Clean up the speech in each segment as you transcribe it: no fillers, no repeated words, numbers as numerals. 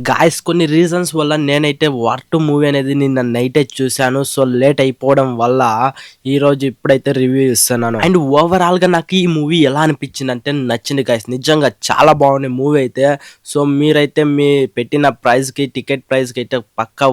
Guys కొన్ని reasons వల్ల నేనైతే వార్ 2 మూవీ అనేది నిన్న నైటే చూశాను. సో లేట్ అయిపోవడం వల్ల ఈరోజు ఇప్పుడైతే రివ్యూ ఇస్తున్నాను. అండ్ ఓవరాల్‌గా నాకు ఈ మూవీ ఎలా అనిపించిందంటే నచ్చింది గాయ్స్. నిజంగా చాలా బాగుంది మూవీ అయితే. సో మీరైతే మీ పెట్టిన ప్రైస్‌కి టికెట్ ప్రైస్‌కి అయితే పక్కా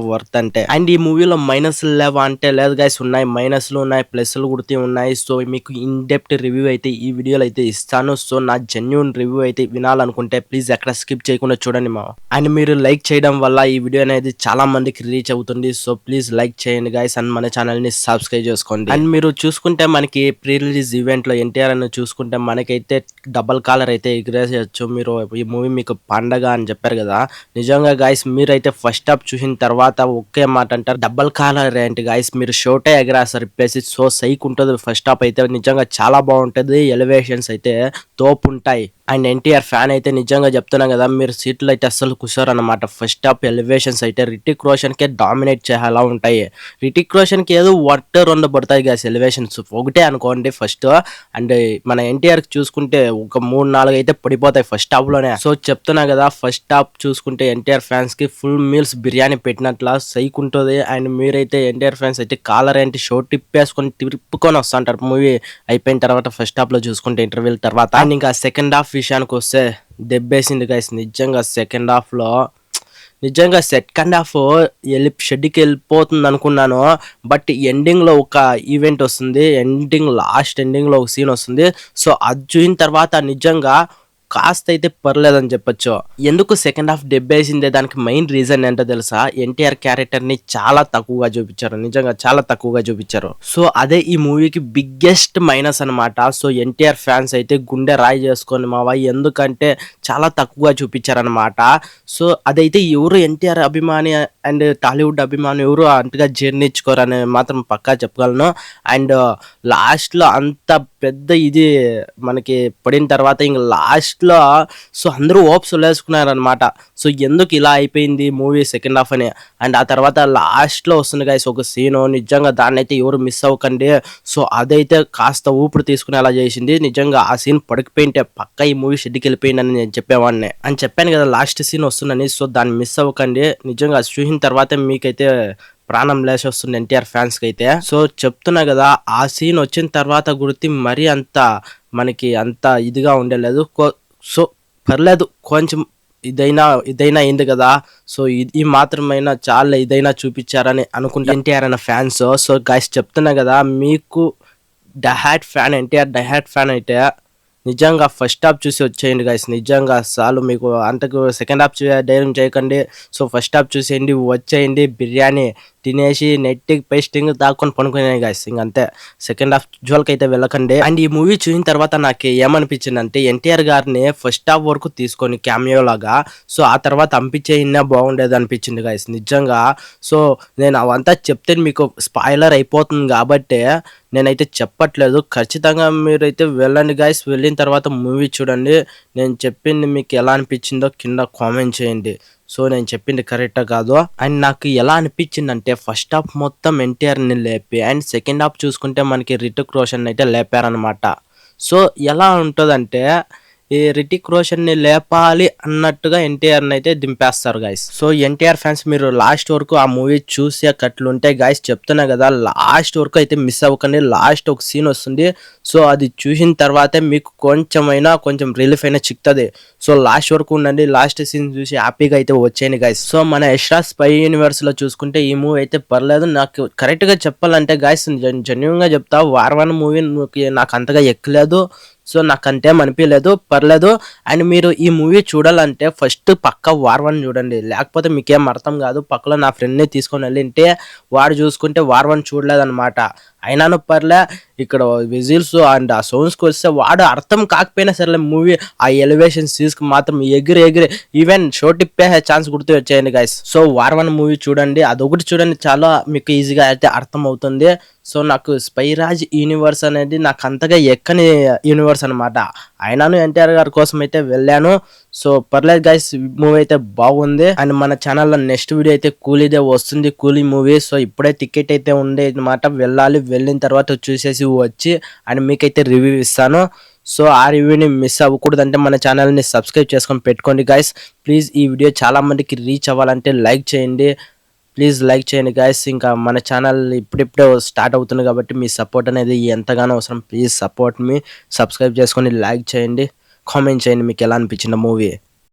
వర్త్ అంటే. అండ్ ఈ మూవీలో మైనస్‌లు లేవా అంటే లేదు గాయ్స్ ఉన్నాయి. మైనస్‌లు ఉన్నాయి, ప్లస్‌లు కూడా ఉన్నాయి. సో మీకు ఇన్ డెప్త్ రివ్యూ అయితే ఈ వీడియోలో అయితే ఇస్తాను. సో నా జెన్యూన్ రివ్యూ అయితే వినాలనుకుంటే ప్లీజ్ ఎక్కడ స్కిప్ చేయకుండా చూడండి. అండ్ మీరు లైక్ చేయడం వల్ల ఈ వీడియో అనేది చాలా మందికి రీచ్ అవుతుంది. సో ప్లీజ్ లైక్ చేయండి గైస్ అండ్ మన ఛానల్ ని సబ్స్క్రైబ్ చేసుకోండి. అండ్ మీరు చూసుకుంటే మనకి ప్రీ రిలీజ్ ఈవెంట్ లో ఎన్టీఆర్ అని చూసుకుంటే మనకైతే డబల్ కాలర్ అయితే ఎగిరేసేయచ్చు. మీరు ఈ మూవీ మీకు పండగ అని చెప్పారు కదా, నిజంగా గైస్ మీరైతే ఫస్ట్ హాఫ్ చూసిన తర్వాత ఒకే మాట అంటారు, డబల్ కాలర్ ఏంటి గైస్, మీరు షోటే ఎగరేస్తారు ఇప్పేసి. సో సైక్ ఉంటుంది ఫస్ట్ హాఫ్ అయితే, నిజంగా చాలా బాగుంటుంది. ఎలివేషన్స్ అయితే తోపు ఉంటాయి. అండ్ ఎన్టీఆర్ ఫ్యాన్ అయితే నిజంగా చెప్తున్నా కదా, మీరు సీట్లు అయితే అస్సలు కూర్చోరన్నమాట. ఫస్ట్ హాఫ్ ఎలివేషన్స్ అయితే రిటిక్ రోషన్ కే డామినేట్ చేయాలా ఉంటాయి. రిటిక్ రోషన్ కి ఏదో 1-2 పడతాయి గాస్ ఎలివేషన్స్, ఒకటే అనుకోండి ఫస్ట్. అండ్ మన ఎన్టీఆర్ చూసుకుంటే ఒక 3-4 అయితే పడిపోతాయి ఫస్ట్ హాఫ్ లోనే. సో చెప్తున్నా కదా, ఫస్ట్ హాఫ్ చూసుకుంటే ఎన్టీఆర్ ఫ్యాన్స్ కి ఫుల్ మీల్స్ బిర్యానీ పెట్టినట్ల సైక్ ఉంటుంది. అండ్ మీరైతే ఎన్టీఆర్ ఫ్యాన్స్ అయితే కాలర్ ఏంటి షో తిప్పుకొని వస్తుంటారు మూవీ అయిపోయిన తర్వాత. ఫస్ట్ హాఫ్ లో చూసుకుంటే ఇంటర్వ్యూల తర్వాత. అండ్ ఇంకా సెకండ్ హాఫ్ విషయానికి వస్తే దెబ్బేసింది గైస్ నిజంగా. సెకండ్ హాఫ్ లో నిజంగా సెకండ్ హాఫ్ షెడ్కి వెళ్ళిపోతుంది అనుకున్నాను. బట్ ఎండింగ్ లో ఒక ఈవెంట్ వస్తుంది, లాస్ట్ ఎండింగ్ లో ఒక సీన్ వస్తుంది. సో అది చూసిన తర్వాత నిజంగా కాస్త అయితే పర్లేదని చెప్పొచ్చు. ఎందుకు సెకండ్ హాఫ్ దెబ్బేసిందే దానికి మెయిన్ రీజన్ ఏంటో తెలుసా, ఎన్టీఆర్ క్యారెక్టర్ ని చాలా తక్కువగా చూపించారు. నిజంగా చాలా తక్కువగా చూపించారు. సో అదే ఈ మూవీకి బిగ్గెస్ట్ మైనస్ అనమాట. సో ఎన్టీఆర్ ఫ్యాన్స్ అయితే గుండె రాయి చేసుకొని మావా, ఎందుకంటే చాలా తక్కువగా చూపించారనమాట. సో అదైతే ఎవరు ఎన్టీఆర్ అభిమాని అండ్ టాలీవుడ్ అభిమాని ఎవరు అంతగా జీర్ణించుకోరని మాత్రం పక్కా చెప్పగలను. అండ్ లాస్ట్ లో అంత పెద్ద ఇది మనకి పడిన తర్వాత ఇంక లాస్ట్ లో సో అందరూ ఓప్స్ వదిలేసుకున్నారనమాట. సో ఎందుకు ఇలా అయిపోయింది మూవీ సెకండ్ హాఫ్ అని. అండ్ ఆ తర్వాత లాస్ట్ లో వస్తుంది గైస్ ఒక సీను, నిజంగా దాన్ని అయితే ఎవరు మిస్ అవ్వకండి. సో అదైతే కాస్త ఊపిరి తీసుకునేలా చేసింది. నిజంగా ఆ సీన్ పడిపోయింటే పక్క ఈ మూవీ షెడ్కి వెళ్ళిపోయిందని నేను చెప్పేవాడిని అని చెప్పాను కదా లాస్ట్ సీన్ వస్తుందని. సో దాన్ని మిస్ అవ్వకండి. నిజంగా చూసిన తర్వాత మీకైతే ప్రాణం లేచి వస్తుంది ఎన్టీఆర్ ఫ్యాన్స్ కి అయితే. సో చెప్తున్నా కదా, ఆ సీన్ వచ్చిన తర్వాత గుర్తి మరీ అంత మనకి అంత ఇదిగా ఉండలేదు. సో పర్లేదు, కొంచెం ఇదైనా అయింది కదా. సో ఇది మాత్రమైనా చాలా ఇదైనా చూపించారని అనుకుంటే ఎన్టీఆర్ అన్న ఫ్యాన్స్. సో గైస్ చెప్తున్నా కదా, మీకు ఎన్టీఆర్ డైహార్ట్ ఫ్యాన్ అయితే నిజంగా ఫస్ట్ హాఫ్ చూసి వచ్చేయండి గైస్. నిజంగా చాలు, మీకు అంతకు సెకండ్ హాఫ్ ధైర్యం చేయకండి. సో ఫస్ట్ హాఫ్ చూసేయండి, వచ్చేయండి, బిర్యానీ తినేసి నెట్టికి పేస్టింగ్ దాక్కొని పనుకునే గైస్. ఇంకంతే, సెకండ్ హాఫ్ జోల్కి అయితే వెళ్ళకండి. అండ్ ఈ మూవీ చూసిన తర్వాత నాకు ఏమనిపించింది అంటే, ఎన్టీఆర్ గారిని ఫస్ట్ హాఫ్ వరకు తీసుకొని క్యామియో లాగా, సో ఆ తర్వాత పంపించేయినా బాగుండేది అనిపించింది గైస్ నిజంగా. సో నేను అవంతా చెప్తే మీకు స్పాయిలర్ అయిపోతుంది కాబట్టి నేనైతే చెప్పట్లేదు. ఖచ్చితంగా మీరైతే వెళ్ళండి గైస్. వెళ్ళిన తర్వాత మూవీ చూడండి. నేను చెప్పింది మీకు ఎలా అనిపించిందో కింద కామెంట్ చేయండి. సో నేను చెప్పింది కరెక్టా కాదు. అండ్ నాకు ఎలా అనిపించింది అంటే, ఫస్ట్ హాఫ్ మొత్తం ఎన్టీఆర్ని లేపి అండ్ సెకండ్ హాఫ్ చూసుకుంటే మనకి రితిక్ రోషన్ అయితే లేపారనమాట. సో ఎలా ఉంటుందంటే, ఈ రితిక్ రోషన్ ని లేపాలి అన్నట్టుగా ఎన్టీఆర్ అయితే దింపేస్తారు గైస్. సో ఎన్టీఆర్ ఫ్యాన్స్ మీరు లాస్ట్ వరకు ఆ మూవీ చూసేటట్లుంటే గైస్ చెప్తున్నా కదా, లాస్ట్ వరకు అయితే మిస్ అవ్వకండి. లాస్ట్ ఒక సీన్ వస్తుంది. సో అది చూసిన తర్వాతే మీకు కొంచెం రిలీఫ్ అయినా చిక్తుంది. సో లాస్ట్ వరకు ఉండండి. లాస్ట్ సీన్ చూసి హ్యాపీగా అయితే వచ్చేయండి గైస్. సో మన ఎక్స్ట్రా స్పై యూనివర్స్ లో చూసుకుంటే ఈ మూవీ అయితే పర్లేదు. నాకు కరెక్ట్ గా చెప్పాలంటే గైస్, జెన్యూన్ గా చెప్తా, వార్ 1 మూవీ నాకు అంతగా ఎక్కలేదు. సో నాకు అంతేం అనిపించలేదు, పర్లేదు. అండ్ మీరు ఈ మూవీ చూడాలంటే ఫస్ట్ పక్క వార్ 1 చూడండి, లేకపోతే మీకేం అర్థం కాదు. పక్కలో నా ఫ్రెండ్ని తీసుకొని వెళ్ళింటే వాడు చూసుకుంటే వార్ 1 చూడలేదన్నమాట. అయినాను పర్లే, ఇక్కడ విజిల్స్ అండ్ ఆ సౌండ్స్కి వస్తే వాడు అర్థం కాకపోయినా సరే మూవీ ఆ ఎలివేషన్ సీన్స్కి మాత్రం ఎగిరి ఈవెన్ షో టిప్పే ఛాన్స్ గుర్తు వచ్చేయండి గైస్. సో వార్ 1 మూవీ చూడండి, అదొకటి చూడండి, చాలా మీకు ఈజీగా అయితే అర్థం అవుతుంది. సో నాకు స్పైరాజ్ యూనివర్స్ అనేది నాకు అంతగా ఎక్కని యూనివర్స్ అనమాట. అయినాను ఎన్టీఆర్ గారి కోసం అయితే వెళ్ళాను. సో పర్లేదు గైస్, మూవీ అయితే బాగుంది. అండ్ మన ఛానల్లో నెక్స్ట్ వీడియో అయితే కూలీదే వస్తుంది, కూలీ మూవీ. సో ఇప్పుడే టికెట్ అయితే ఉండే అనమాట, వెళ్ళాలి. వెళ్ళిన తర్వాత చూసేసి వచ్చి అండ్ మీకైతే రివ్యూ ఇస్తాను. సో ఆ రివ్యూని మిస్ అవ్వకూడదంటే మన ఛానల్ని సబ్స్క్రైబ్ చేసుకొని పెట్టుకోండి గైస్. ప్లీజ్ ఈ వీడియో చాలా మందికి రీచ్ అవ్వాలంటే లైక్ చేయండి. ప్లీజ్ లైక్ చేయండి గైస్. ఇంకా మన ఛానల్ ఇప్పుడిప్పుడే స్టార్ట్ అవుతుంది కాబట్టి మీ సపోర్ట్ అనేది ఎంతగానో అవసరం. ప్లీజ్ సపోర్ట్ మీ, సబ్స్క్రైబ్ చేసుకొని లైక్ చేయండి, కామెంట్ చేయండి మీకు ఎలా అనిపించిన మూవీ.